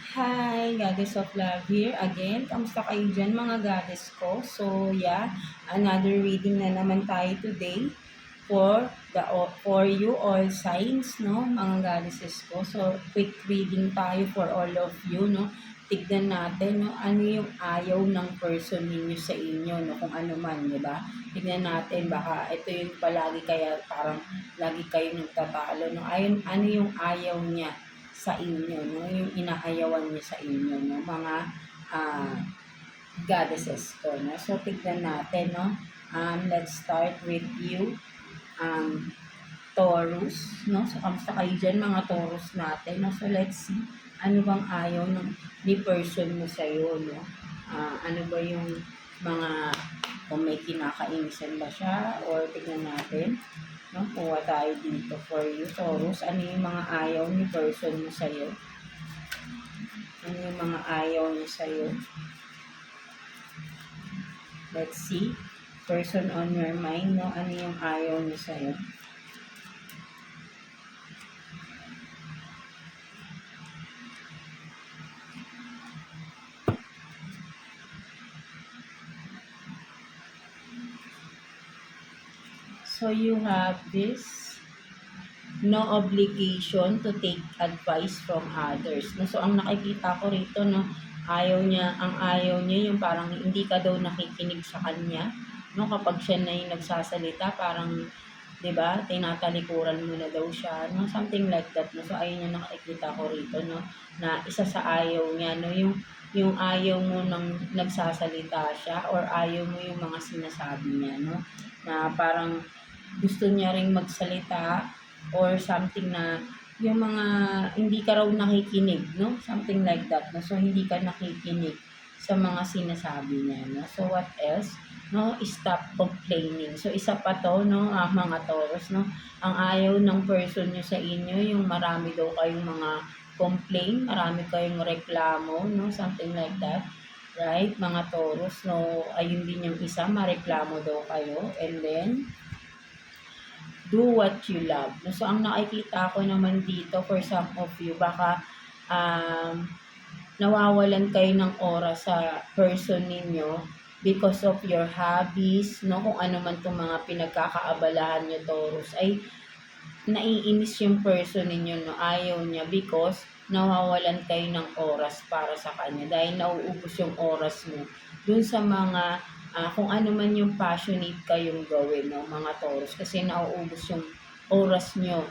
Hi, Goddess of Love here again. Kamusta kayo dyan mga goddess ko? So yeah, another reading na naman tayo today for you all signs, no, mga goddesses ko. So quick reading tayo for all of you, no. Tignan natin, no, ano yung ayaw ng person ninyo sa inyo, no, kung ano man, di ba? Tignan natin, baka ito yung palagi kaya parang lagi kayo nagtatalo, no. Ayun, ano yung ayaw niya sa inyo, no? Yung inaayawan niyo sa inyo, no? Mga uh, goddesses ko, no? So, tignan natin, no? Let's start with you, Taurus, no? So, kamusta kayo dyan, mga Taurus natin, no? So, let's see, ano bang ayaw ng ni person mo sa'yo, no? Ano ba yung mga, kung may kinakainisan ba siya, or tignan natin, no? Kuha tayo dito for you, Taurus. Ano yung mga ayaw ni person mo sa'yo? Ano yung mga ayaw niya sa'yo? Let's see. Person on your mind, no? Ano yung ayaw niya sa'yo? So you have this, no obligation to take advice from others. No? So, ang nakikita ko rito, no, ang ayaw niya yung parang hindi ka daw nakikinig sa kanya. No? Kapag siya na yung nagsasalita, parang, di ba, tinatalikuran mo na daw siya. No? Something like that. No? So, ayun yung nakikita ko rito, no, na isa sa ayaw niya, no, yung ayaw mo nang nagsasalita siya or ayaw mo yung mga sinasabi niya, no, na parang gusto niya ring magsalita or something na yung mga hindi ka raw nakikinig, no? Something like that, no? So, hindi ka nakikinig sa mga sinasabi niya, no? So, what else? No? Stop complaining. So, isa pa to, no? Mga Taurus, no? Ang ayaw ng person niyo sa inyo, yung marami daw kayong mga complain, marami kayong reklamo, no? Something like that. Right? Mga Taurus, no? Ayun din yung isa, mareklamo daw kayo. And then, do what you love. So, ang nakikita ko naman dito for some of you, baka nawawalan kayo ng oras sa person ninyo because of your hobbies, no? Kung ano man itong mga pinagkakaabalahan nyo, Taurus, ay naiinis yung person ninyo, no? Ayaw niya because nawawalan kayo ng oras para sa kanya dahil nauubos yung oras mo dun sa mga kung ano man yung passionate kayong gawin, no, mga Taurus, kasi nauubos yung oras nyo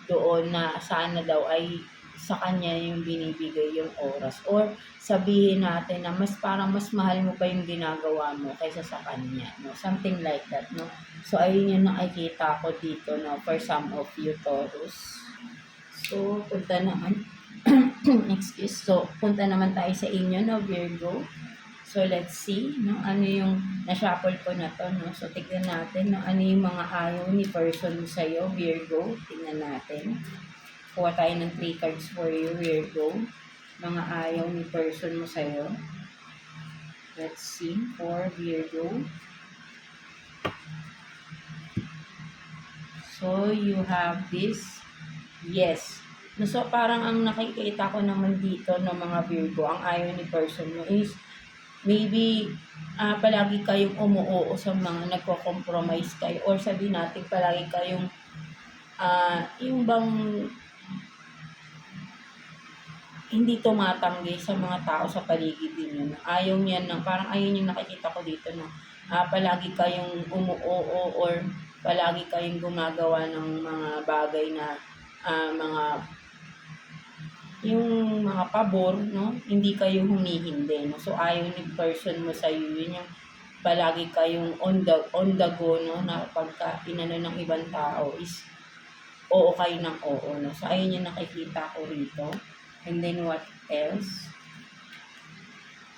doon na sana daw ay sa kanya yung binibigay yung oras, or sabihin natin na mas parang mas mahal mo pa yung ginagawa mo kaysa sa kanya, no, something like that, no. So ayun yung nakikita ko dito, no, for some of you, Taurus. So punta naman excuse, so punta naman tayo sa inyo, no, Virgo. So, let's see, no, ano yung na-shuffle ko na to, no. So, tignan natin, no, ano yung mga ayaw ni person sa'yo, Virgo. Tignan natin. Kuha tayo ng 3 cards for you, Virgo. Mga ayaw ni person mo sa'yo. Let's see, for Virgo. So, you have this, yes. No, so, parang ang nakikita ko naman dito ng mga Virgo, ang ayaw ni person mo is maybe palagi kayong umuoo sa mga nagko-compromise kayo, or sabihin natin palagi kayong yung bang hindi tumatanggi sa mga tao sa paligid niyo. Ayaw niya ng parang ayun yung nakikita ko dito, no. Palagi kayong umuoo or palagi kayong gumagawa ng mga bagay na mga yung mga pabor, no, hindi kayo humihindi, no. So, ayaw ni person mo sa'yo, yun yung palagi kayong on the go, no, na pagka inano ng ibang tao is oo kayo ng oo, no. So, ayun yung nakikita ko rito. And then, what else?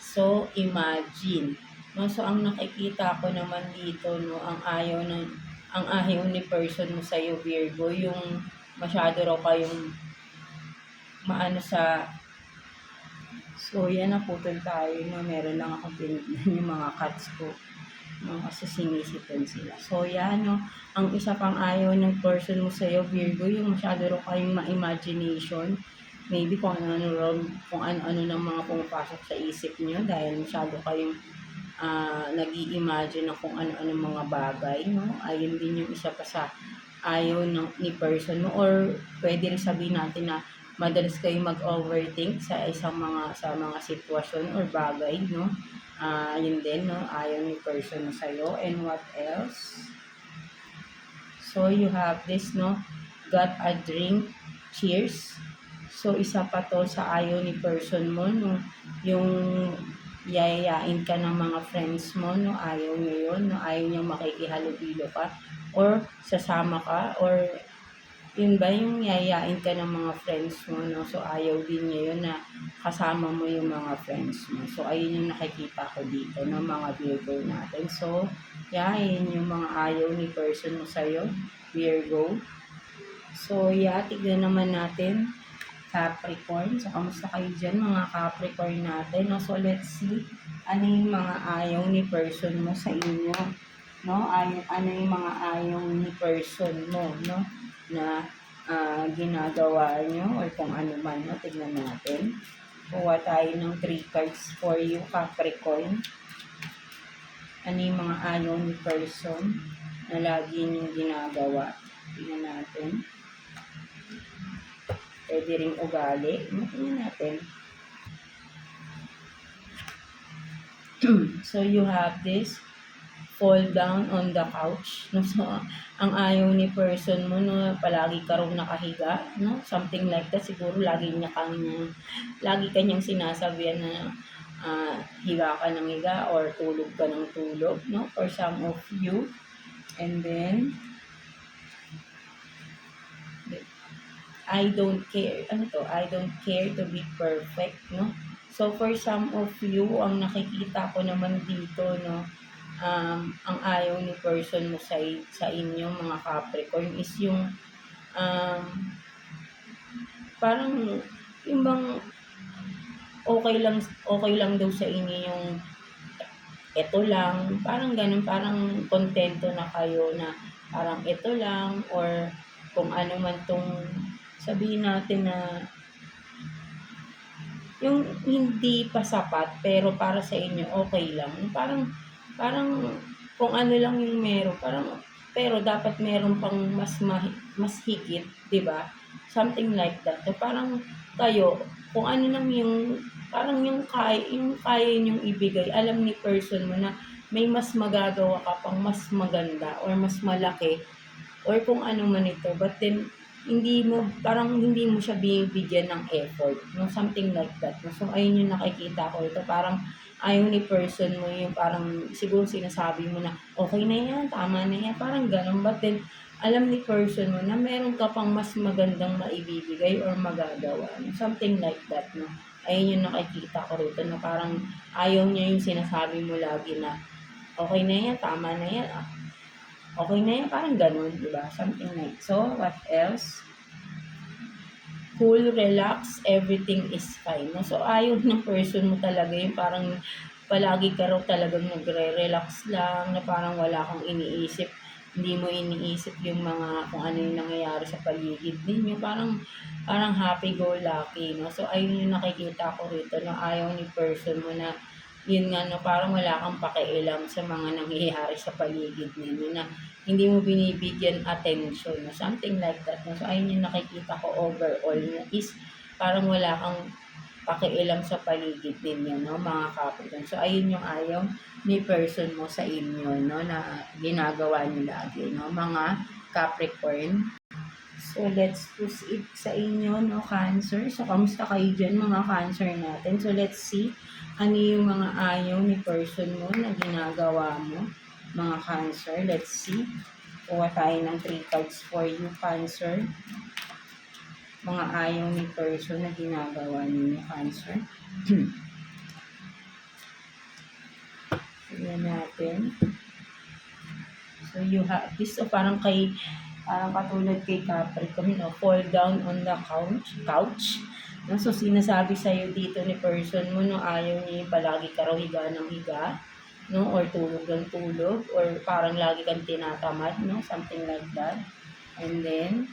So, imagine, no. So, ang nakikita ko naman dito, no, ang ayaw ni person mo sa'yo, Virgo, yung masyado raw kayong maano sa, so yan, naputol tayo, no, meron lang akong tinignan yung mga cats ko, no, kasi sinisipon sila. So yan, no, ang isa pang ayaw ng person mo sa'yo, Virgo, yung masyado rin kayong ma-imagination, maybe kung ano-ano ng mga pumapasok sa isip niyo dahil masyado kayong nag-i-imagine ng kung ano-ano mga bagay, no? Ayun din yung isa pa sa ayaw ni person mo, or pwede rin sabihin natin na madalas kayo mag-overthink sa mga sitwasyon or bagay, no? Yun din, no? Ayaw ni person mo sa'yo. And what else? So, you have this, no? Got a drink. Cheers. So, isa pa to sa ayaw ni person mo, no? Yung yayayain ka ng mga friends mo, no? Ayaw nyo yun, no? Ayaw nyo makikihalubilo ka or sasama ka, or yun ba yung yayain ka ng mga friends mo, no? So, ayaw din niya yun na kasama mo yung mga friends mo. So, ayun yung nakikita ko dito, no? Mga Virgo natin. So, yeah, yun yung mga ayaw ni person mo sa'yo, Virgo. So, yeah, tignan naman natin, Capricorn. So, kamusta kayo dyan, mga Capricorn natin, no? So, let's see, ano yung mga ayaw ni person mo sa inyo, no? Ano yung mga ayaw ni person mo, no? Na ginagawa nyo or kung ano man, no? Tignan natin. Kuha tayo ng 3 cards for you, Capricorn. Ano yung mga ayaw ni person na lagi nyo ginagawa? Tignan natin. Pwede ring ugali. Tignan natin. So, you have this. Fall down on the couch, no? So, ang ayaw ni person mo, no, palagi ka raw nakahiga, no? Something like that. Siguro lagi kanyang sinasabihan na higa ka ng higa or tulog ka ng tulog, no? For some of you. And then, I don't care. Ano to? I don't care to be perfect, no? So, for some of you, ang nakikita ko naman dito, no, ang ayaw ni person mo sa inyo, mga Capricorn, is yung parang yung bang okay lang daw sa inyo yung eto lang, parang ganun, parang kontento na kayo na parang eto lang, or kung ano man tong sabihin natin na yung hindi pa sapat pero para sa inyo okay lang, parang kung ano lang yung meron, parang pero dapat meron pang mas higit, 'di ba? Something like that. So, parang kayo kung ano lang yung parang yung kaya niyong ibigay, alam ni person mo na may mas magagawa ka pang mas maganda or mas malaki or kung ano man ito, but then hindi mo siya bibigyan ng effort, no? Something like that, no? So, ayun yung nakikita ko ito, parang ayaw ni person mo yung parang siguro sinasabi mo na okay na yan, tama na yan, parang ganun, but then alam ni person mo na meron ka pang mas magandang maibibigay or magagawa, no? Something like that, no? Ayun yung nakikita ko rito, na parang ayaw niya yung sinasabi mo lagi na okay na yan, tama na yan, okay na yan, parang ganun, di ba? Something like, so, what else? Cool, relax, everything is fine. No? So, ayaw ng person mo talaga yung parang palagi ka raw talagang nagre-relax lang, na parang wala kang iniisip, hindi mo iniisip yung mga kung ano yung nangyayari sa paligid ninyo, parang happy-go-lucky, no? So, ayun yung nakikita ko rito, na ayaw ni person mo na yun nga, no, parang wala kang pakialam sa mga nangyayari sa paligid ninyo, na hindi mo binibigyan attention, no? Something like that, no? So, ayun yung nakikita ko overall, na is parang wala kang pakialam sa paligid ninyo, no, mga Capricorn. So, ayun yung ayaw ni person mo sa inyo, no, na ginagawa niyo lagi, no, mga Capricorn. So, let's proceed sa inyo, no, Cancer. So, kamusta kayo dyan, mga Cancer natin? So, let's see ano yung mga ayaw ni person mo na ginagawa mo, mga Cancer. Let's see. Kuha tayo ng 3 cards for you, Cancer. Mga ayaw ni person na ginagawa ninyo, Cancer. Tignan natin. So, you have this. So, parang katulad kay Capricorn, no? Fall down on the couch. No? So, sinasabi sa'yo dito ni person mo, no, ayaw niya yung palagi ka raw higa ng higa, no, or tulog ng tulog, or parang lagi kang tinatamad, no, something like that. And then,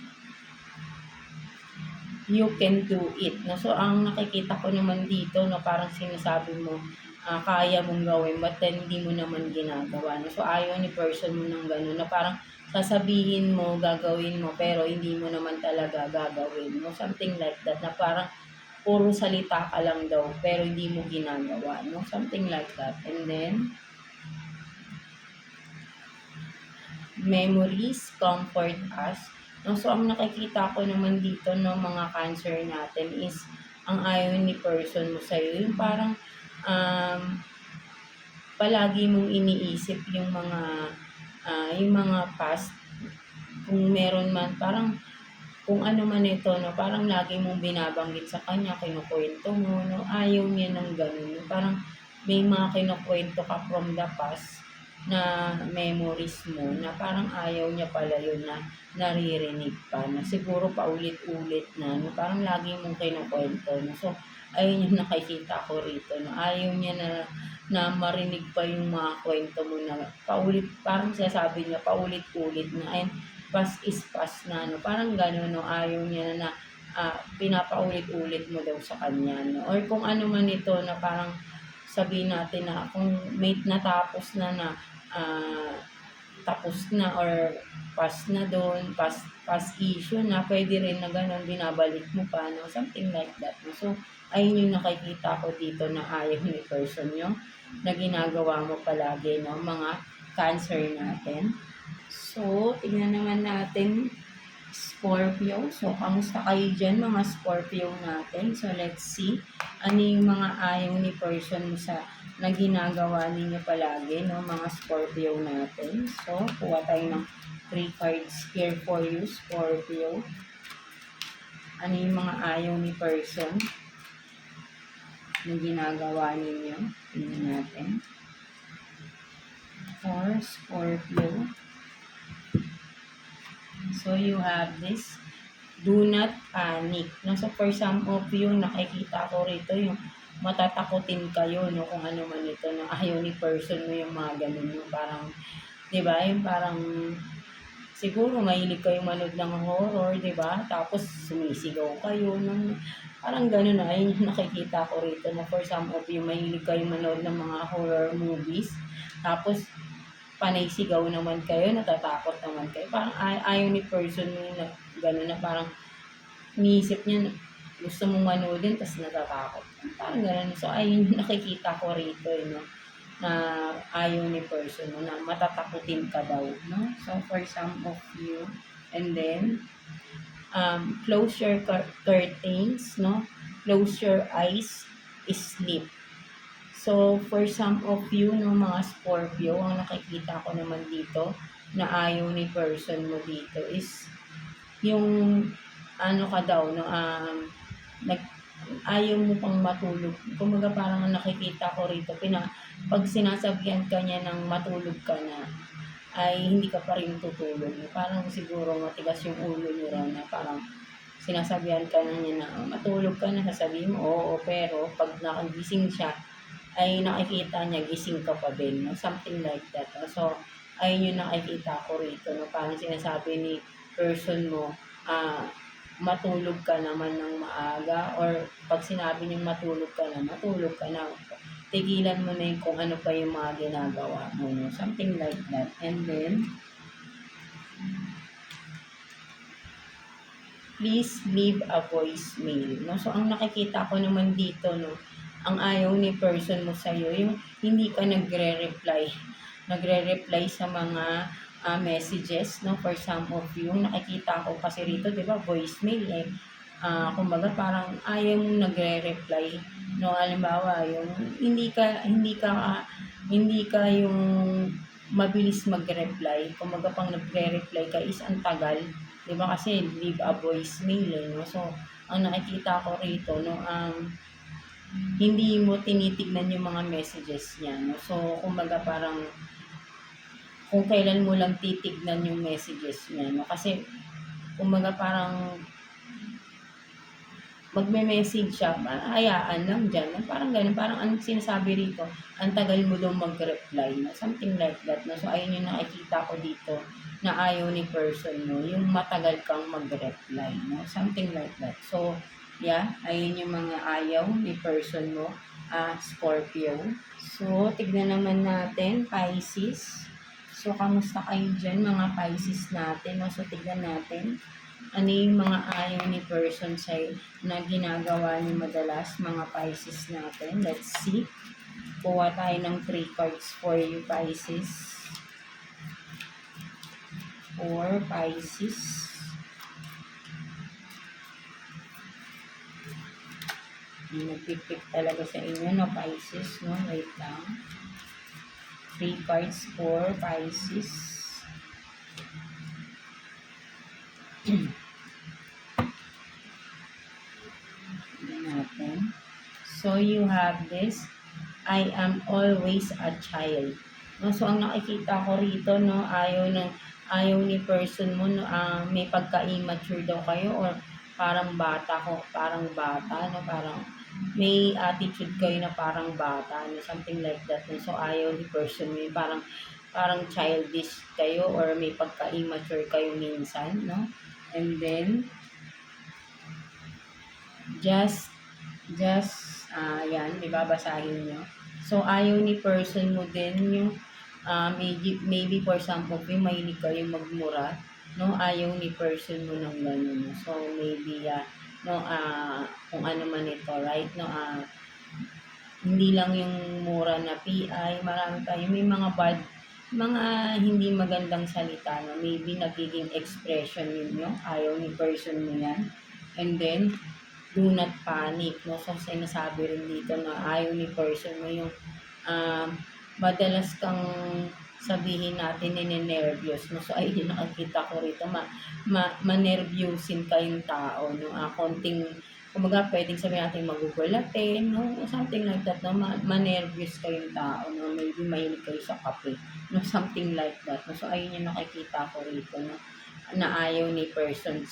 you can do it, no? So, ang nakikita ko naman dito, no, parang sinasabi mo, kaya mong gawin, but then hindi mo naman ginagawa, no? So, ayaw ni person mo ng gano'n, na parang sasabihin mo, gagawin mo, pero hindi mo naman talaga gagawin, no? Something like that, na parang puro salita ka lang daw, pero hindi mo ginagawa, no? Something like that. And then, memories comfort us. No? So, ang nakikita ko naman dito ng mga cancer natin is ang ayaw ni person mo sa'yo. Yung parang um, palagi mong iniisip yung mga past. Kung meron man, parang kung ano man ito, no, parang lagi mong binabanggit sa kanya, kinukuwento mo, no, ayaw niya ng ganun. No, parang may mga kinukuwento ka from the past na memories mo na parang ayaw niya pala yun na naririnig pa na siguro paulit-ulit na no, parang lagi mong kinukuwento no. So ayun yung nakikita ko rito no, ayaw niya na marinig pa yung mga kwento mo na paulit, parang sinasabi niya paulit-ulit na and past is past na no, parang gano'n no, ayaw niya na pinapaulit-ulit mo daw sa kanya no, or kung ano man ito na parang sabihin natin na kung may natapos ah, tapos na or past na doon, past issue na, pwede rin na gano'n binabalik mo pa, no? Something like that. No? So, ayun yung nakikita ko dito na ayaw ni person nyo na ginagawa mo palagi, no? Mga cancer natin. So, tingnan naman natin Scorpio. So, kamusta kayo dyan mga Scorpio natin? So, let's see. Ano yung mga ayaw ni person mo sa na ginagawa ninyo palagi, no? Mga Scorpio natin. So, kuha tayo ng 3 cards here for you, Scorpio. Ano yung mga ayaw ni person na ginagawa ninyo? Tingnan natin. For Scorpio. So, you have this. Do not panic. No? So, for some of you, nakikita ko rito yung matatakutin kayo, no? Kung ano man ito, no? Ayaw ni person mo yung mga ganun, yung parang, di ba? Yung parang, siguro mahilig kayo manood ng horror, di ba? Tapos, sumisigaw kayo, no? Parang ganun na, yun yung nakikita ko rito, na for some of you, mahilig kayo manood ng mga horror movies. Tapos, panay sigaw naman kayo, natatakot naman kayo. Parang ayaw ni person mo na gano'n na parang iniisip niya na gusto mong manoodin tapos natatakot. Parang gano'n. So, ayun yung nakikita ko rito, no? Na ayaw ni person mo na matatakutin ka daw, no? So, for some of you, and then, close your curtains, no? Close your eyes, sleep. So, for some of you, no, mga Scorpio, ang nakikita ko naman dito na ayaw ni person mo dito is yung ano ka daw, no, nag, ayaw mo pang matulog. Kumaga parang nakikita ko rito, pag sinasabihan ka niya ng matulog ka na, ay hindi ka pa rin tutulog. Parang siguro matigas yung ulo niyo raw na parang sinasabihan ka na niya na matulog ka na, sasabihin mo, oo, pero pag nakagising siya, ay nakikita niya gising ka pa din, no? Something like that. No? So, ayun yung nakikita ko rito, no? Parang sinasabi ni person mo, matulog ka naman ng maaga, or pag sinabi niyang matulog ka na. Tigilan mo na yung kung ano pa yung mga ginagawa mo, no? Something like that. And then, please leave a voicemail, no? So, ang nakikita ko naman dito, no, ang ayaw ni person mo sa'yo, yung hindi ka nagre-reply sa mga messages, no, for some of you, nakikita ko kasi rito, di ba, voicemail, kumbaga parang ayaw mong nagre-reply, no, halimbawa, yung hindi ka yung mabilis mag-reply, kumbaga pang nagre-reply ka is ang tagal, di ba, kasi leave a voicemail, no, so, ang nakikita ko rito, no, hindi mo tinitignan yung mga messages niya, no? So, kumbaga parang kung kailan mo lang titignan yung messages niya, no? Kasi, kumbaga parang magme-message siya, hayaan lang dyan, no? Parang ganun, parang ang sinasabi rito, ang tagal mo daw mag-reply, no? Something like that, no? So, ayun yung nakikita ko dito na ayaw ni person mo, yung matagal kang mag-reply, no? Something like that. So, yeah, ayun yung mga ayaw ni person mo, Scorpio. So, tignan naman natin, Pisces. So, kamusta kayo dyan, mga Pisces natin? No? So, tignan natin ano yung mga ayaw ni person sa'yo na ginagawa ni madalas, mga Pisces natin. Let's see. Kuha tayo ng 3 cards for you, Pisces. For Pisces. Nagpipick talaga sa inyo, no, Pisces, no? Wait lang. 3 cards for Pisces. Natin. So, you have this. I am always a child. No, so, ang nakikita ko rito, no, ayaw ni person mo, no, may pagka-immature daw kayo or parang bata, no, parang may attitude kayo na parang bata, no, something like that. No? So, ayaw ni person mo, parang childish kayo or may pagka-immature kayo minsan, no? And then, yan, di ba, basahin nyo. So, ayaw ni person mo din yung, maybe for some of you, mahilig kayo magmura, no? Ayaw ni person mo ng gano'n, no? So, maybe, no, kung ano man ito, right? No, hindi lang yung mura na PI, marami tayo, may mga hindi magandang salita, no? Maybe nagiging expression yun, no? Ayaw ni person mo yan. And then, do not panic, no? So, sinasabi rin dito na ayaw ni person mo yung madalas kang sabihin natin ninenervyos, no? So, ayun yung nakikita ko rito, manervyusin kayong tao, no? Konting, kumaga, pwedeng sabihin natin magugulatin, no? Something like that, no? Manervyos kayong tao, no? Maybe mahilig kayo sa kape, no? Something like that, no? So, ayun yung nakikita ko rito, no? Na ayaw ni person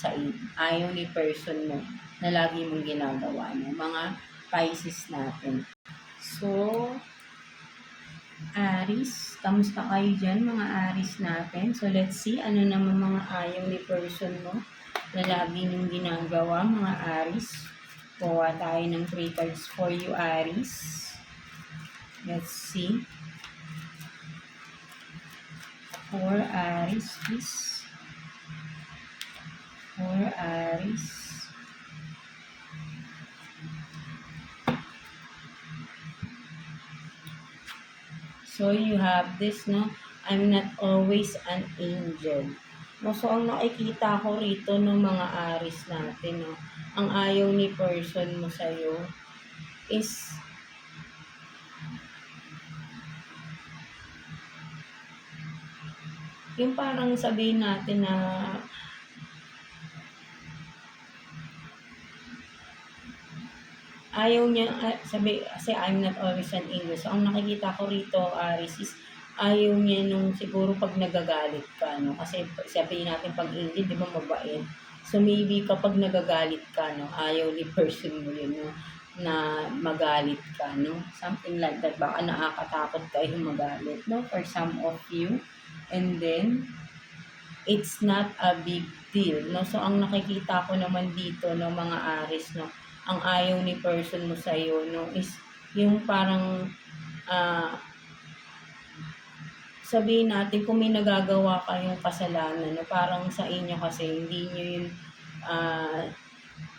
mo na lagi mong ginagawa, no? Mga Pisces natin. So, Aries, kamusta kayo dyan, mga Aries natin? So, let's see, ano naman mga ayaw ni person mo na lagi mong ginagawa, mga Aries. Kuha tayo ng 3 cards for you, Aries. Let's see. For Aries, please. For Aries. So, you have this, no? I'm not always an angel. No, so, ang nakikita ko rito, no, mga Aries natin, no? Ang ayaw ni person mo sa'yo is yung parang sabihin natin na ayaw niya, kasi I'm not always an angel. So, ang nakikita ko rito, Aries, is ayaw niya nung siguro pag nagagalit ka, no? Kasi sabihin natin pag angel, di ba mabait? So, maybe kapag nagagalit ka, no, ayaw ni person mo yun, no? Na magalit ka, no? Something like that. Baka nakakatakot kayo magalit, no? For some of you. And then, it's not a big deal, no? So, ang nakikita ko naman dito, no, mga Aries, no, ang ayaw ni person mo sa'yo, no, is yung parang, sabihin natin, kung may nagagawa kayong kasalanan, no, parang sa inyo kasi, hindi nyo yung,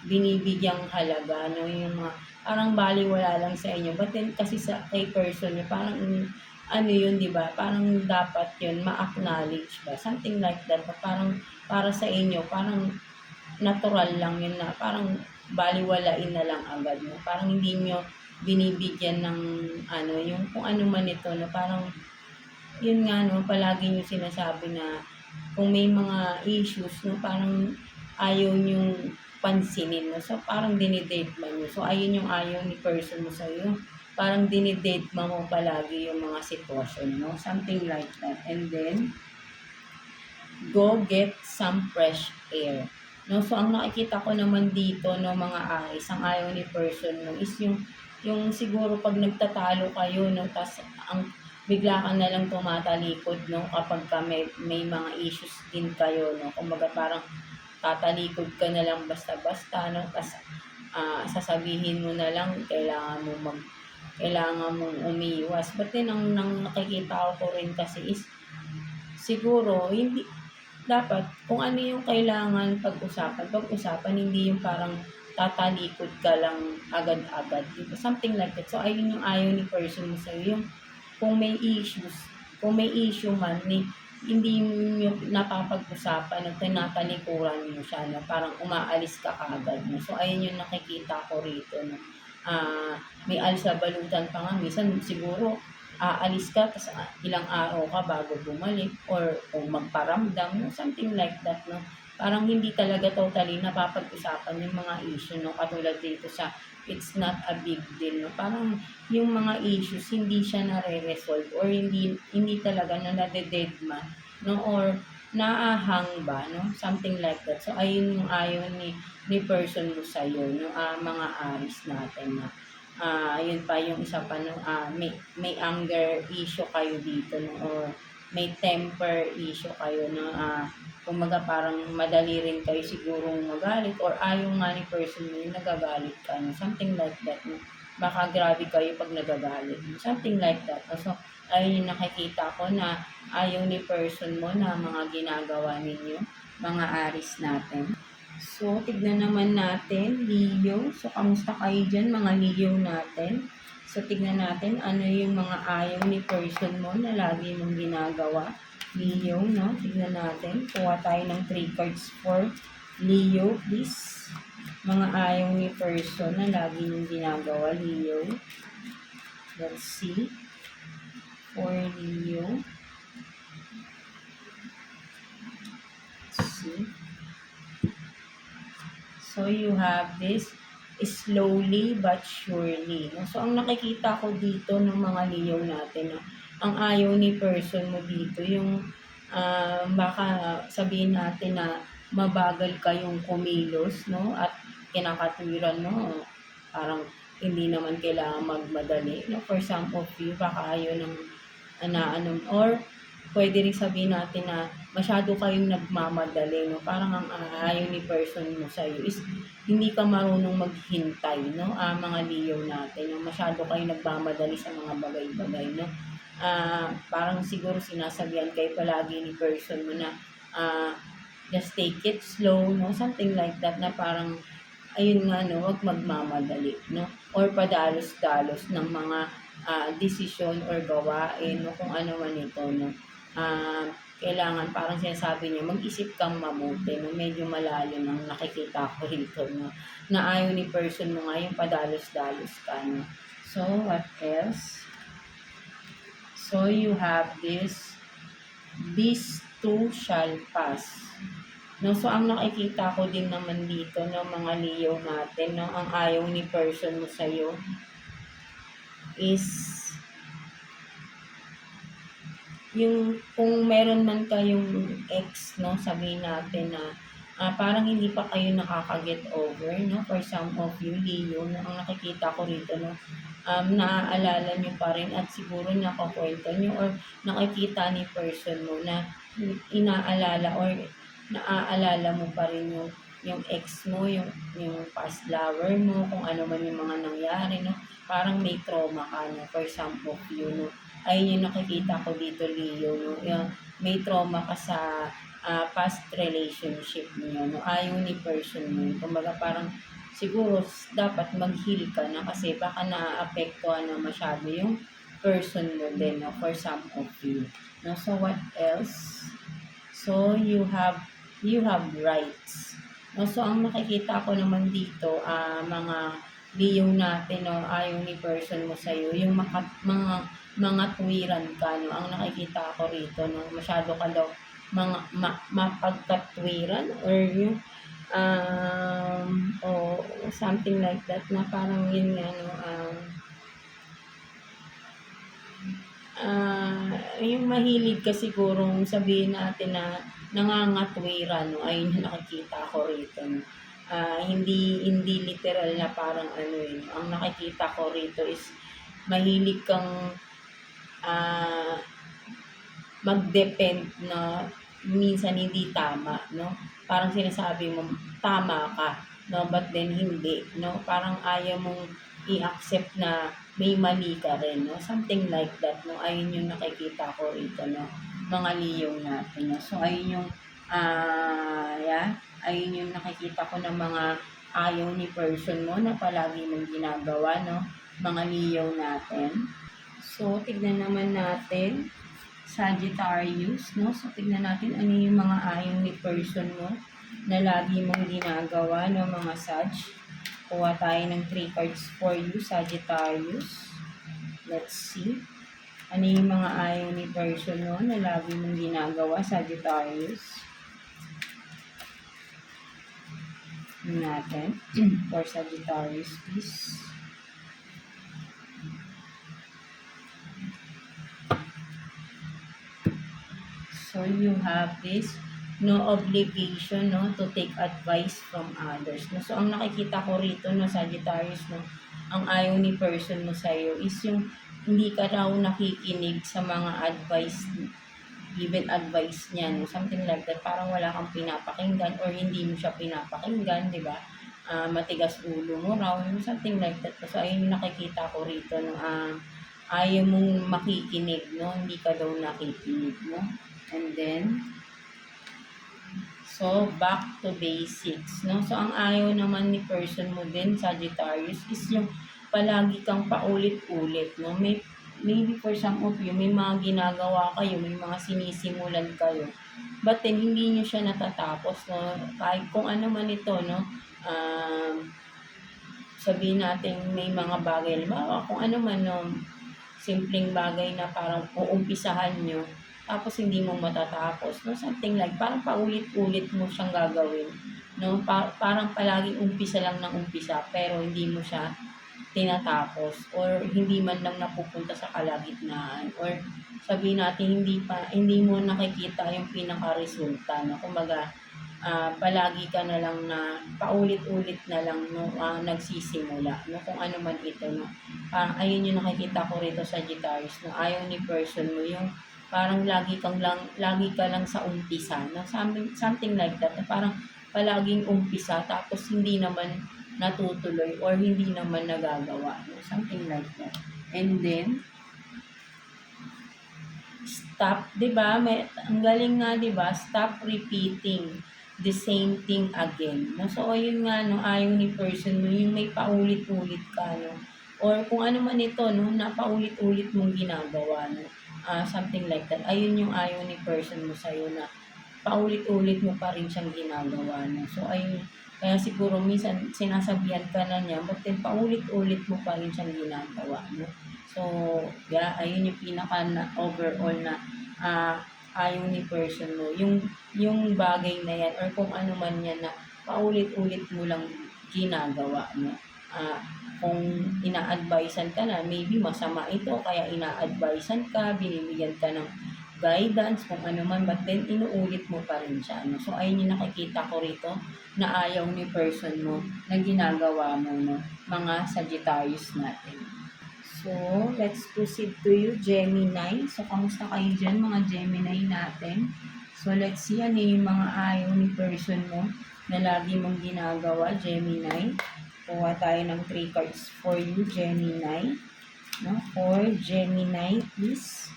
binibigyang halaga, no, yung mga, parang baliwala lang sa inyo, but then, kasi sa kay person nyo, parang, ano yun, di ba? Parang dapat yun, ma-acknowledge ba? Something like that, parang, para sa inyo, parang, natural lang yun na, parang, baliwalain na lang agad, no? Parang hindi nyo binibigyan ng ano, yung kung ano man ito, no? Parang yun nga, no, palagi nyo sinasabi na kung may mga issues, no, parang ayaw nyong pansinin, no? So parang dinidate man nyo. So ayun yung ayaw ni person mo sa'yo. Parang dinidate mo palagi yung mga sitwasyon, no? Something like that. And then, go get some fresh air. No, so ang nakikita ko naman dito, no, mga Aries, ang ayaw ni person, no, is yung siguro pag nagtatalo kayo, no, tas bigla ka na lang tumatalikod, no, kapag ka may mga issues din kayo, no, kumbaga parang tatalikod ka na lang basta-basta, no, tas sasabihin mo na lang kailangan mong umiwas. But then ang nakikita ko rin kasi is siguro hindi dapat kung ano yung kailangan pag-usapan, hindi yung parang tatalikod ka lang agad-agad, di ba? Something like that. So, ayun yung ayaw ni person mo sa'yo, yung kung may issues, kung may issue man, hindi mo napapag-usapan at tinatalikuran mo siya, na parang umaalis ka kaagad. No? So, ayun yung nakikita ko rito. No? May alsabalutan pa nga, minsan siguro aalis ka, tapos ilang araw ka bago bumalik, or kung magparamdam, no? Something like that, no? Parang hindi talaga totally napapag-usapan yung mga issue, no? Katulad dito sa it's not a big deal, no? Parang yung mga issues, hindi siya nare-resolve, or hindi talaga na nade-deadman, no? Or naahang ba, no? Something like that. So, ayun yung ayaw ni person mo sa'yo, no? Mga aris natin, na yun pa yung isa pa, no, may anger issue kayo dito, no, or may temper issue kayo, no, kumaga parang madali rin kayo sigurong magalit, or ayaw nga ni person mo yung nagagalit ka, no, something like that, no. Baka grabe kayo pag nagagalit, no? Something like that, no? So ayun yung nakikita ko na ayaw ni person mo na mga ginagawa ninyo, mga aris natin. So, tignan naman natin, Leo. So, kamusta kayo dyan, mga Leo natin? So, tignan natin ano yung mga ayaw ni person mo na lagi mong ginagawa. Leo, no? Tignan natin. Kuha tayo ng 3 cards for Leo, please. Mga ayaw ni person na lagi mong ginagawa, Leo. Let's see. For Leo. Let's see. So, you have this slowly but surely. No? So, ang nakikita ko dito ng mga Leo natin, no? Ang ayaw ni person mo dito, yung baka sabihin natin na mabagal kayong kumilos, no? At kinakatwiran, no? Parang hindi naman kailangan magmadali. No? For some of you, baka ayaw ng or pwede rin sabihin natin na masyado kayong nagmamadali, no? Parang ang ayaw ni person mo sa'yo is hindi ka marunong maghintay, no? Mga Leo natin, no? Masyado kayong nagmamadali sa mga bagay-bagay, no? Parang siguro sinasabihan kayo palagi ni person mo na just take it slow, no? Something like that, na parang ayun nga, no, wag magmamadali, no? Or padalos-dalos ng mga desisyon or gawain, no, kung ano man ito, no. Kailangan, parang sinasabi niya, mag-isip kang mabuti, no, medyo malalim ang nakikita ko rito, no, na ayaw ni person mo nga yung padalos-dalos ka, no. So, what else? So, you have this too shall pass. No, so ang nakikita ko din naman dito ng mga Leo natin, no, ang ayaw ni person mo sa'yo is yung kung meron man kayong ex, no, sabihin natin na parang hindi pa kayo nakaka-get over, no, for some of you Leo, no, ang nakikita ko rito, no, naaalala nyo pa rin at siguro nakakwento nyo or nakikita ni person mo na inaalala or naaalala mo pa rin yung ex mo, yung past lover mo, kung ano man yung mga nangyari, no? Parang may trauma ka, no? For some of you, no? Ayun yung nakikita ko dito, Leo, no? Yung may trauma ka sa past relationship niyo, no? Ayaw ni person mo. Kumbaga parang siguro dapat mag-heal ka na kasi baka naaapektuhan na masyado yung person mo din, no? For some of you. No? So, what else? So, you have rights. No, so, ang nakikita ko naman dito, mga Leo natin, no, ayaw ni person mo sa'yo, yung mga tuwiran ka, no, ang nakikita ko rito, no, masyado ka daw mapagkatwiran, or yung, o something like that, na parang yun nga, no, yung mahilig ka sigurong sabihin natin na nangangatwiran, no? Ayun yung nakikita ko rito, no? Hindi literal na parang ano yun. Ang nakikita ko rito is mahilig kang ah, mag-depend na minsan hindi tama, no? Parang sinasabi mo, tama ka, no? But then hindi, no? Parang ayaw mong i-accept na may mali ka rin, no? Something like that, no? Ayun yung nakikita ko rito, no? Mga Leo natin, no? So, ayun yung, ayun yung nakikita ko ng mga ayaw ni person mo na palagi mong ginagawa, no? Mga Leo natin. So, tignan naman natin Sagittarius, no? So, tignan natin ano yung mga ayaw ni person mo na lagi mong ginagawa, no, mga Sag. Kuha tayo ng 3 cards for you, Sagittarius. Let's see. Ano yung mga ayaw ni person mo na lagi mong ginagawa, Sagittarius. Natin. For Sagittarius, please. So, you have this, no obligation, no, to take advice from others. No? So, ang nakikita ko rito, no, Sagittarius, no, ang ayaw ni person mo sa'yo is yung hindi ka raw nakikinig sa mga advice, given advice niya, no? Something like that. Parang wala kang pinapakinggan or hindi mo siya pinapakinggan, di ba? Matigas ulo mo raw, something like that. So, ayun yung nakikita ko rito, no, ayaw mong makikinig, no? Hindi ka daw nakikinig, no? And then, so, back to basics, no? So, ang ayaw naman ni person mo din, Sagittarius, is yung palagi kang paulit-ulit, no? Maybe for some of you, may mga ginagawa kayo, may mga sinisimulan kayo, but then, hindi nyo siya natatapos, no? Kahit kung ano man ito, no? Sabihin natin may mga bagay, kung ano man, no? Simpleng bagay na parang uumpisahan nyo, tapos hindi mo matatapos, no? Something like, parang paulit-ulit mo siyang gagawin, no? Parang palaging umpisa lang ng umpisa, pero hindi mo siya tinatapos, or hindi man lang napupunta sa kalagitnaan, or sabihin natin hindi mo nakikita yung pinaka-resulta, no? Kumbaga, palagi ka na lang na paulit-ulit na lang, no, nagsisimula, no, kung ano man ito, no. Parang ayun yung nakikita ko rito sa Sagittarius, no, ayaw ni person mo yung parang lagi ka lang sa umpisa, no, something like that, na parang palaging umpisa tapos hindi naman natutuloy or hindi naman nagagawa, no, something like that. And then stop, 'di ba? Ang galing nga, 'di ba? Stop repeating the same thing again. No? So, ayun nga, no, ayaw ni person mo, yung may paulit-ulit ka, no? Or kung ano man ito, no, na paulit-ulit mong ginagawa, no? Something like that. Ayun yung ayaw ni person mo sa'yo na paulit-ulit mo pa rin siyang ginagawa, no? So, ayun, kaya siguro minsan sinasabihan ka na niya, but then paulit-ulit mo pa rin siyang ginagawa, no? So, yeah, ayun yung pinaka na overall na ayaw ni person mo. Yung bagay na yan or kung ano man yan na paulit-ulit mo lang ginagawa, no? Kung ina-advisean ka na, maybe masama ito, kaya ina-advisean ka, binibigyan ka ng guidance, kung ano man, but then inuulit mo pa rin siya, no? So, ayun yung nakikita ko rito na ayaw ni person mo na ginagawa mo, no? Mga Sagittarius natin. So, let's proceed to you, Gemini. So, kamusta kayo dyan, mga Gemini natin? So, let's see ano yung mga ayaw ni person mo na lagi mong ginagawa, Gemini. Kuha tayo ng 3 cards for you, Gemini. No? For Gemini, please.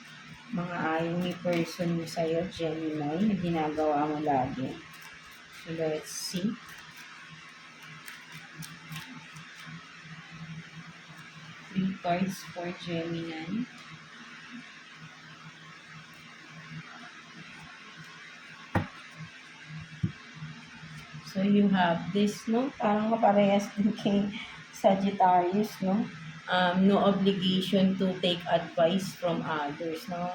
Mga ayaw ni person mo sa'yo, Gemini, na ginagawa mo lagi. So, let's see. Cards for Gemini. So, you have this, no? Parang kaparehas din kay Sagittarius, no? No obligation to take advice from others, no?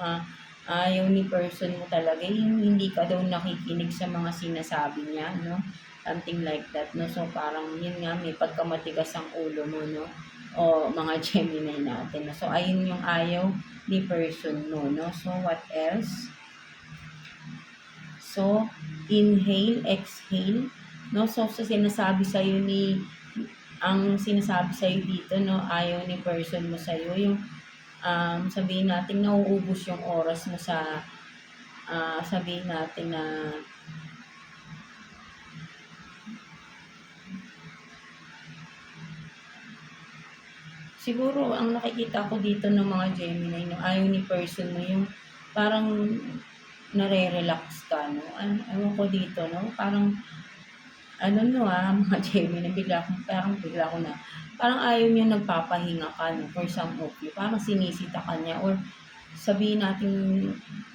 Ayaw ni person mo talaga, yung hindi ka daw nakikinig sa mga sinasabi niya, no? Something like that, no? So, parang yun nga, may pagkamatigas ang ulo mo, no? O mga Gemini natin. So, ayun yung ayaw ni person mo, no? So, what else? So, inhale, exhale, no? So, sinasabi sa'yo ang sinasabi sa'yo dito, no? Ayaw ni person mo sa'yo, yung sabihin natin nauubos yung oras mo sa, sabihin natin na siguro ang nakikita ko dito ng mga Gemini 'no, ayaw ni person mo yung parang nare-relax ka 'no, ewan ko dito 'no, parang ano 'no, mga Gemini bigla ko na parang ayaw niya nagpapahinga ka 'no, for some of you. Parang sinisita ka niya or sabihin natin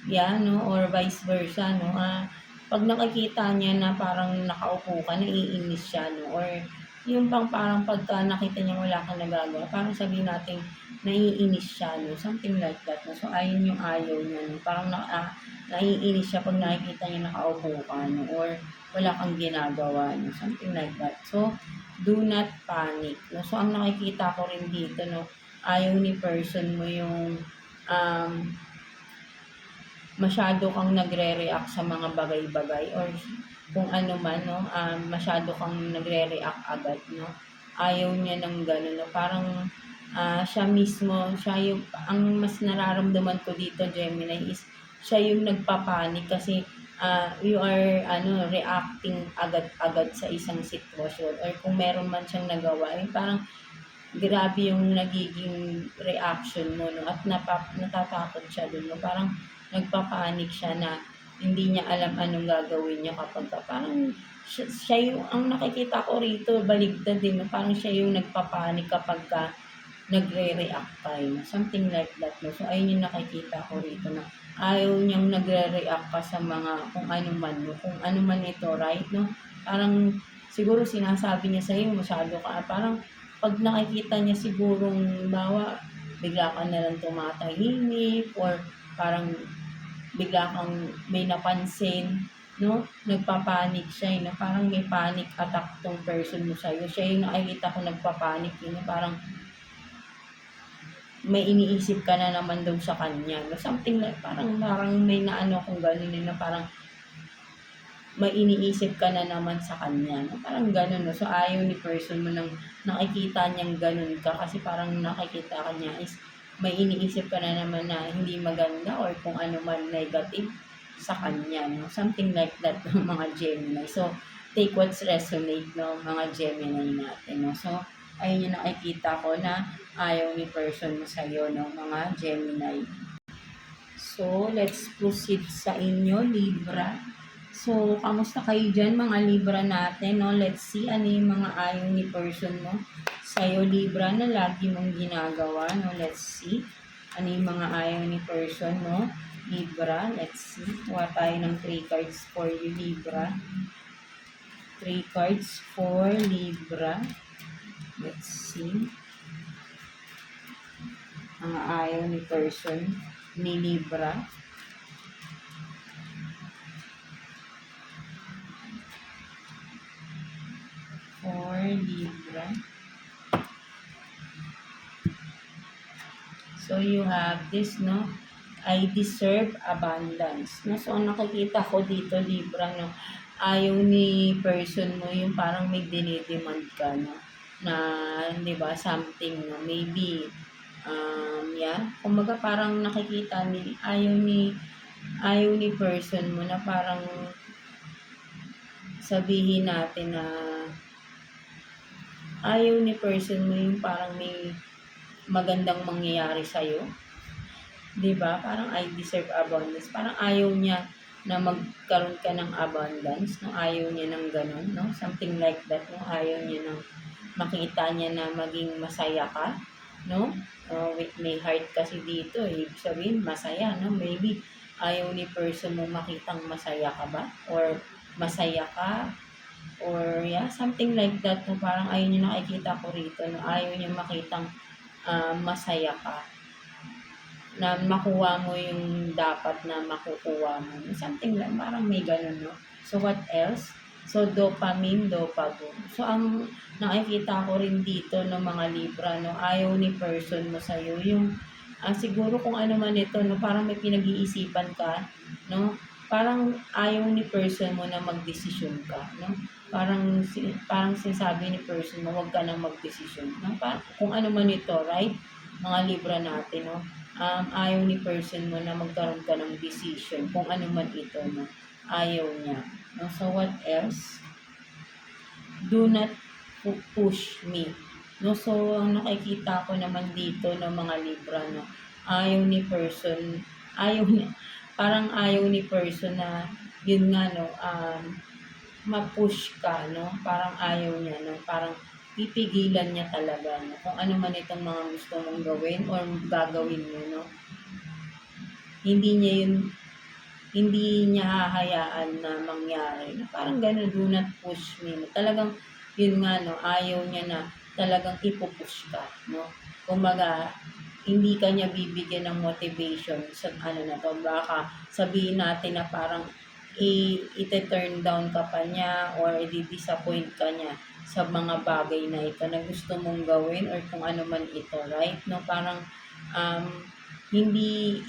'yan 'no, or vice versa 'no, 'pag nakikita niya na parang nakaupo ka naiinis siya 'no, or yung parang pagka nakita niya wala kang nagagawa parang sabihin natin naiinis siya 'no, something like that 'no. So ayun yung ayaw niya 'no, parang naiinis siya 'pag nakikita niya nakaupo ka 'no, or wala kang ginagawa 'no, something like that. So, do not panic 'no. So ang nakikita ko rin dito 'no, ayaw ni person mo yung, um, masyado kang nagre-react sa mga bagay-bagay or kung ano man 'no, masyado kang nagre-react agad 'no. Ayaw niya ng gano'n 'no, parang, siya mismo, siya yung ang mas nararamdaman ko dito Gemini is siya yung nagpa-panic kasi, you are ano, reacting agad-agad sa isang sitwasyon or kung meron man siyang nagawa, eh, parang grabe yung nagiging reaction mo 'no at natatakot siya dun 'no, parang nagpa-panic siya na hindi niya alam anong gagawin niya kapagka parang siya yung ang nakikita ko rito baligtad din 'no, parang siya yung nagpa-panic kapagka nagre-react ka, eh, 'no, something like that 'no. So ayun yung nakikita ko rito na ayaw niyang nagre-react ka sa mga kung ano man 'no, kung ano man ito, right 'no. Parang siguro sinasabi niya sa'yo masyado ka parang 'pag nakikita niya sigurong halimbawa, bigla ka na lang tumatahimik or parang bigla kang may napansin 'no, nagpa-panic siya, eh, na parang may panic attack 'tong person mo sa'yo. Siya yung nakikita ko nagpa-panic, eh, na parang may iniisip ka na naman daw sa kanya 'no, something like parang may naano akong gano'n, eh, na parang may iniisip ka na naman sa kanya 'no, parang gano'n 'no. So, ayaw ni person mo ng nakikita niyang gano'n ka kasi parang nakikita ka niya is may iniisip ka na naman na hindi maganda or kung ano man negative sa kanya 'no, something like that mga Gemini. So, take what's resonate 'no, mga Gemini natin 'no. So, ayun yung nakikita ko na ayaw ni person mo sa'yo 'no, mga Gemini. So, let's proceed sa inyo, Libra. So, kamusta kayo dyan mga Libra natin, no? Let's see ano yung mga ayaw ni person mo sa'yo, Libra, na lagi mong ginagawa, no? Let's see ano yung mga ayaw ni person mo, Libra. Let's see. Kuha tayo ng 3 cards for you, Libra. 3 cards for Libra. Let's see. Mga ayaw ni person ni Libra. For Libra. So, you have this, no? I deserve abundance. No? So, ang nakikita ko dito, Libra, no? Ayaw ni person mo yung parang may dinidemand ka, no? Na, di ba, something, no? Maybe, yeah. Kumbaga, parang nakikita ayaw ni person mo na parang sabihin natin na ayaw ni person mo yung parang may magandang mangyayari sa'yo. 'Di ba? Parang I deserve abundance. Parang ayaw niya na magkaroon ka ng abundance, no? Ayaw niya ng ganun, no? Something like that, no? Ayaw niya ng makita niya na maging masaya ka, no? With may heart kasi dito, eh. Ibig sabihin, masaya, no? Maybe ayaw ni person mo makitang masaya ka ba? Or masaya ka? Or yeah, something like that, no? Parang ayaw niya nakikita ko rito, no? Ayaw niya makitang masaya ka, na makuha mo yung dapat na makukuha mo. Something lang, parang may ganun, no? So, what else? So, dopamine, dopagon. So, ang nakikita ko rin dito ng mga Libra, no? Ayaw ni person mo sa'yo. Yung, siguro kung ano man ito, no? Parang may pinag-iisipan ka, no? Parang ayaw ni person mo na magdesisyon ka, no? Parang sinasabi ni person mo, huwag ka nang magdesisyon, no? Kung ano man ito, right? mga Libra natin, no? Ayaw ni person mo na magkaroon ka ng decision kung ano man ito, no? Ayaw niya. No? So, what else? Do not push me. No? So, ang nakikita ko naman dito ng mga Libra, no? Ayaw ni person, ayaw niya, parang ayaw ni person na, yun nga, no? Ma-push ka, no? Parang ayaw niya, no? Parang pipigilan niya talaga, no? Kung ano man itong mga gusto mong gawin or gagawin mo, no? Hindi niya yun, hindi niya hahayaan na mangyari. Na parang gano'n, do not push me. No? Talagang, yun nga, no? Ayaw niya na talagang ipupush ka, no? Kumbaga, hindi ka niya bibigyan ng motivation sa ano na to. Baka sabihin natin na parang i-turn down ka pa niya or i-disappoint ka niya sa mga bagay na ito na gusto mong gawin or kung ano man ito, right? No, parang um, hindi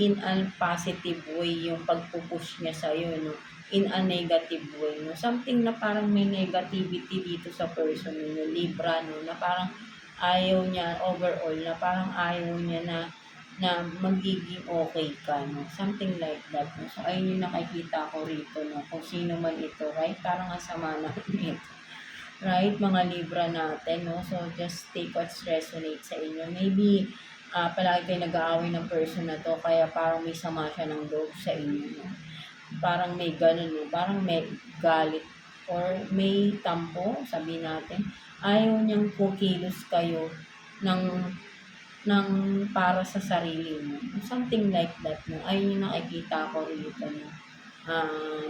in a positive way yung pagpupush niya sa iyo, no? In a negative way, no? Something na parang may negativity dito sa person niyo, Libra, no? Na parang ayaw niya overall, na parang ayaw niya na magiging okay ka, no? Something like that, no? So, ayun yung nakikita ko rito, no? Kung sino man ito, right? Parang ang sama na ito. Right, mga Libra natin, no? So, just take what resonates sa inyo. Maybe, palagi kayo nag-aaway ng person na to, kaya parang may sama siya ng loob sa inyo, no? Parang may ganun, no? Parang may galit or may tampo, sabihin natin. Ayaw niyang kukilos kayo ng para sa sarili mo. Something like that, no? Ayun yung nakikita ko rito, no?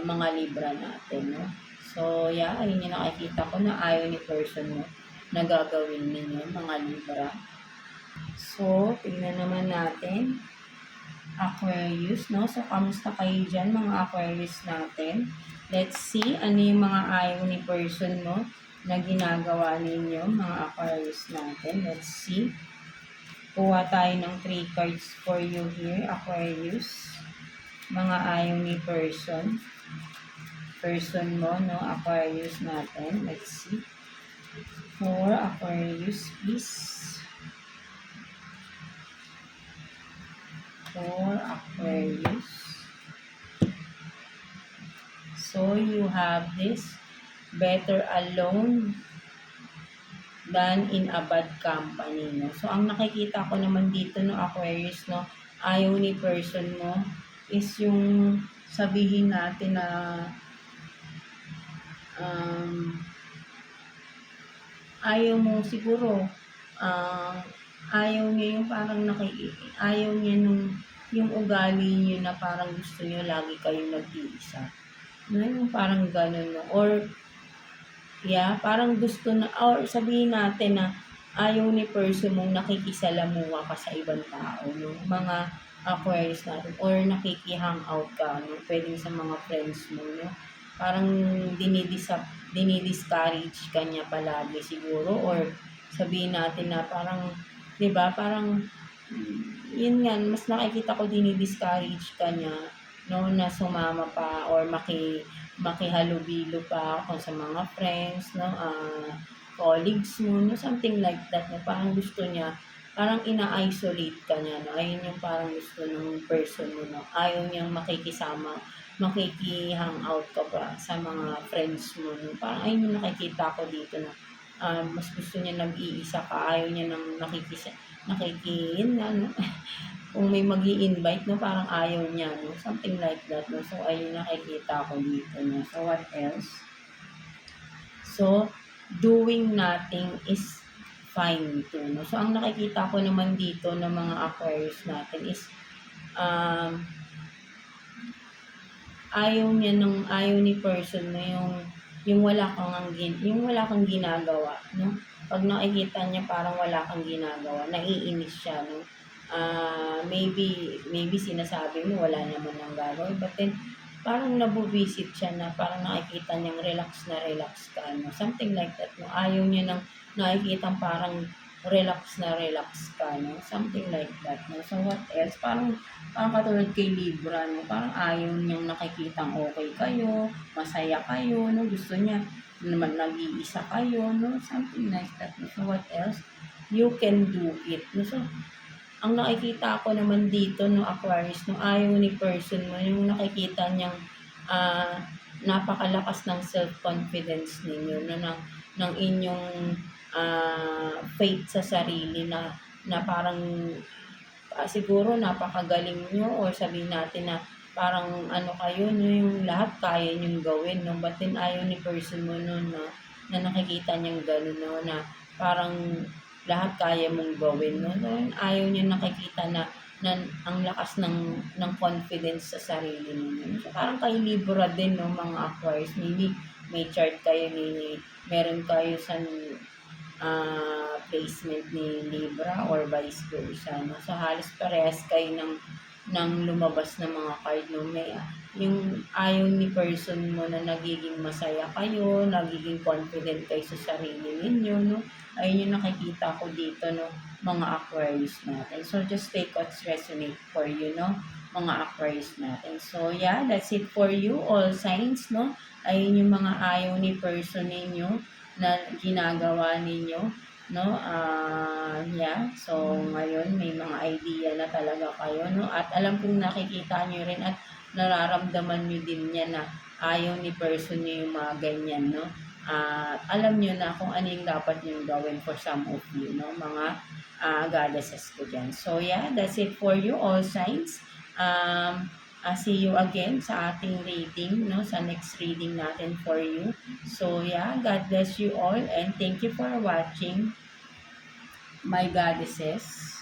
Mga Libra natin, no? So, yeah, ayun yung nakikita ko na ayaw ni person mo na gagawin ninyo, mga Libra. So, tingnan naman natin. Aquarius, no? So, kamusta kayo dyan, mga Aquarius natin? Let's see, ano yung mga ayaw ni person mo na ginagawa ninyo, mga Aquarius natin. Let's see. Kuha tayo ng 3 cards for you here, Aquarius. Mga ayaw ni person. Person mo, no? Aquarius natin. Let's see. For Aquarius, please. For Aquarius. So, you have this. Better alone than in a bad company, no? So, ang nakikita ko naman dito, no, Aquarius, no, ayaw ni person mo is yung sabihin natin na ayaw mo siguro, ayaw niya yung parang ayaw niya yung ugali niyo na parang gusto niyo lagi kayong nag-iisa. No, yung parang ganun, no? Or yeah, parang gusto na, or sabihin natin na ayaw ni person mong nakikisalamuha ka sa ibang tao, no? Mga Aquarius natin, or nakiki-hangout ka, no? Pwedeng sa mga friends mo, no? Parang dinidiscourage ka niya palagi siguro, or sabihin natin na parang, di ba, parang, yun nga, mas nakikita ko dinidiscourage ka niya, no? Na sumama pa, or makihalubilo pa kung sa mga friends, no, colleagues mo, no, something like that, no, parang gusto niya, parang ina-isolate ka niya, no, ayun yung parang gusto ng person mo, no, ayaw niyang makikisama, makiki-hangout ka pa sa mga friends mo, no, parang ayun yung nakikita ko dito, na mas gusto niya nag-iisa ka, ayaw niya nang yun nga, no, kung may mag-i-invite, no, parang ayaw niya, no, something like that, no. So, ayun nakikita ko dito, no. So, what else? So, doing nothing is fine too, no. So, ang nakikita ko naman dito ng mga Aquarius natin is ayaw ni person na yung wala kang ginagawa, no. Pag nakikita niya parang wala kang ginagawa, naiinis siya, no. Maybe sinasabi mo wala naman nang gagawin, but then parang nabubisit siya na parang nakikita niyang relax ka, no? Something like that, no? Ayaw niya nang nakikita parang relax ka, no? Something like that, no? So, what else? Parang katulad kay Libra, no? Parang ayaw niyang nakikitang okay kayo, masaya kayo, no? Gusto niya naman nag-iisa kayo, no? Something like that, no? So, what else? you can do it. No? So, ang nakikita ko naman dito no Aquarius, no ayaw ni person mo, yung nakikita niyang ah, napakalakas ng self-confidence ninyo, no, ng inyong faith sa sarili na parang siguro napakagaling nyo or sabihin natin na parang ano kayo, no, yung lahat kaya nyong gawin, no, but then ayaw ni person mo nun, no, na nakikita niyang gano'n, no, na parang lahat kaya mong gawin, no, no ayaw niya nakikita na ang lakas ng confidence sa sarili ninyo. So, parang kayo Libra din, no, mga Aquarius, maybe may chart kayo meron kayo sa placement ni Libra or vice versa. No? So, halos parehas kayo ng lumabas na mga card. No? May, yung ayaw ni person mo na nagiging masaya kayo, nagiging confident kayo sa sarili ninyo. No? Ayun yung nakikita ko dito, no? Mga Aquarius natin. So, just take what's resonate for you, no? Mga Aquarius natin. So, yeah, that's it for you, all signs, no? Ayun yung mga ayaw ni person ninyo na ginagawa ninyo, no? Yeah. So, ngayon may mga idea na talaga kayo, no? At alam kong nakikita nyo rin at nararamdaman nyo din yan na ayaw ni person nyo yung mga ganyan, no? Alam nyo na kung ano yung dapat nyo gawin for some of you, no? Mga goddesses ko dyan. So, yeah, that's it for you, all signs. See you again sa ating reading, no? Sa next reading natin for you. So, yeah, God bless you all and thank you for watching, my goddesses.